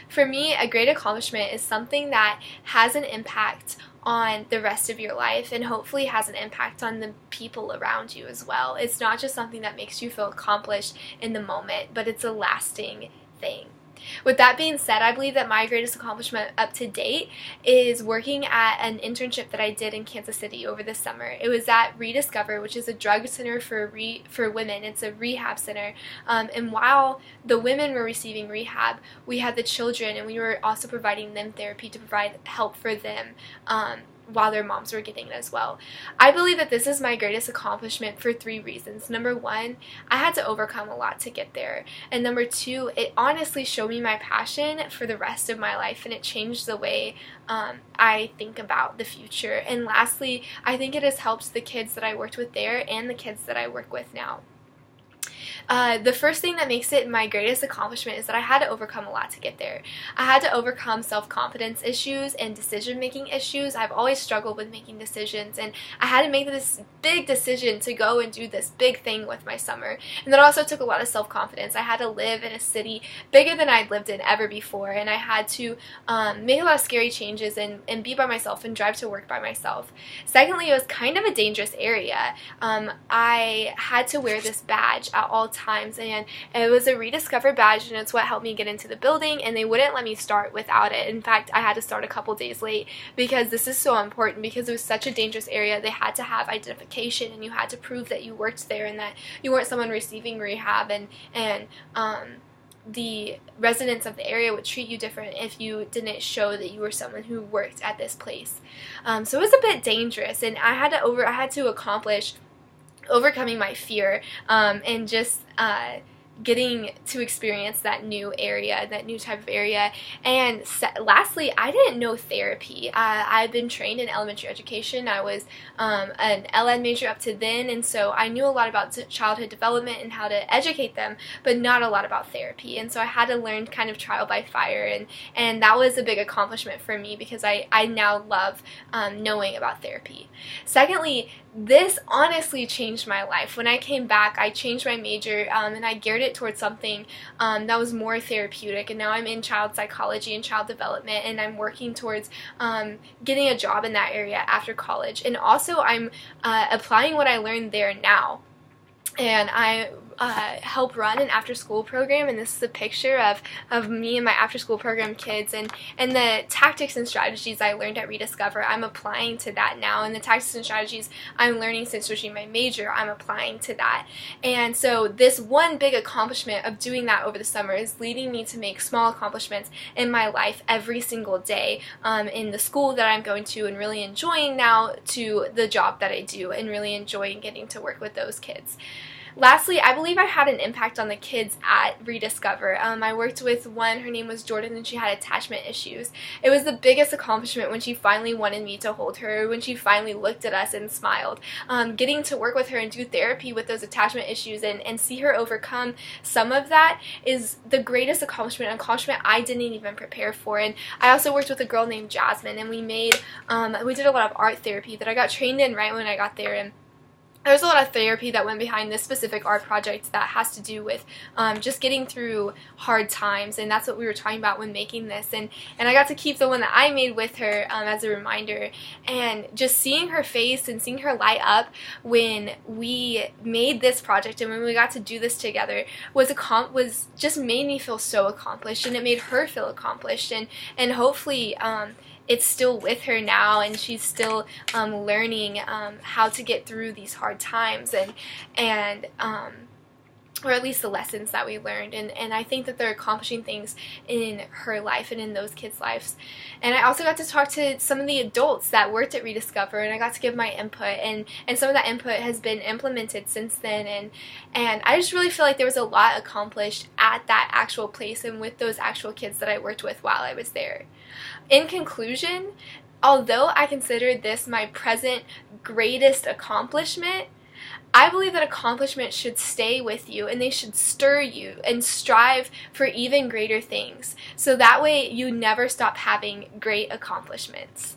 For me, a great accomplishment is something that has an impact on the rest of your life and hopefully has an impact on the people around you as well. It's not just something that makes you feel accomplished in the moment, but it's a lasting thing. With that being said, I believe that my greatest accomplishment up to date is working at an internship that I did in Kansas City over the summer. It was at Rediscover, which is a drug center for women. It's a rehab center. And while the women were receiving rehab, we had the children, and we were also providing them therapy to provide help for them while their moms were getting it as well. I believe that this is my greatest accomplishment for 3 reasons. Number 1, I had to overcome a lot to get there. And number 2, it honestly showed me my passion for the rest of my life, and it changed the way I think about the future. And lastly, I think it has helped the kids that I worked with there and the kids that I work with now. The first thing that makes it my greatest accomplishment is that I had to overcome a lot to get there. I had to overcome self-confidence issues and decision-making issues. I've always struggled with making decisions, and I had to make this big decision to go and do this big thing with my summer. And that also took a lot of self-confidence. I had to live in a city bigger than I'd lived in ever before, and I had to make a lot of scary changes and be by myself and drive to work by myself. Secondly, it was kind of a dangerous area. I had to wear this badge at all times, and it was a Rediscover badge, and it's what helped me get into the building, and they wouldn't let me start without it. In fact, I had to start a couple days late because this is so important, because it was such a dangerous area. They had to have identification, and you had to prove that you worked there and that you weren't someone receiving rehab, and the residents of the area would treat you different if you didn't show that you were someone who worked at this place. So it was a bit dangerous, and I had to accomplish overcoming my fear and just getting to experience that new area, that new type of area. And lastly, I didn't know therapy. I'd been trained in elementary education. I was an LN major up to then, and so I knew a lot about childhood development and how to educate them, but not a lot about therapy. And so I had to learn kind of trial by fire, and that was a big accomplishment for me because I now love knowing about therapy. Secondly, this honestly changed my life. When I came back, I changed my major and I geared it towards something that was more therapeutic, and now I'm in child psychology and child development, and I'm working towards getting a job in that area after college. And also I'm applying what I learned there now, and I help run an after-school program, and this is a picture of me and my after-school program kids, and the tactics and strategies I learned at Rediscover, I'm applying to that now, and the tactics and strategies I'm learning since switching my major, I'm applying to that. And so this one big accomplishment of doing that over the summer is leading me to make small accomplishments in my life every single day, in the school that I'm going to and really enjoying now, to the job that I do and really enjoying getting to work with those kids. Lastly, I believe I had an impact on the kids at Rediscover. I worked with one, her name was Jordan, and she had attachment issues. It was the biggest accomplishment when she finally wanted me to hold her, when she finally looked at us and smiled. Getting to work with her and do therapy with those attachment issues and see her overcome some of that is the greatest accomplishment, an accomplishment I didn't even prepare for. And I also worked with a girl named Jasmine, and we did a lot of art therapy that I got trained in right when I got there, and there's a lot of therapy that went behind this specific art project that has to do with just getting through hard times, and that's what we were talking about when making this. And I got to keep the one that I made with her as a reminder, and just seeing her face and seeing her light up when we made this project and when we got to do this together was just made me feel so accomplished, and it made her feel accomplished, and hopefully it's still with her now, and she's still learning how to get through these hard times, and or at least the lessons that we learned, and I think that they're accomplishing things in her life and in those kids' lives. And I also got to talk to some of the adults that worked at Rediscover, and I got to give my input, and some of that input has been implemented since then, and I just really feel like there was a lot accomplished at that actual place and with those actual kids that I worked with while I was there. In conclusion, although I consider this my present greatest accomplishment, I believe that accomplishments should stay with you, and they should stir you and strive for even greater things, so that way you never stop having great accomplishments.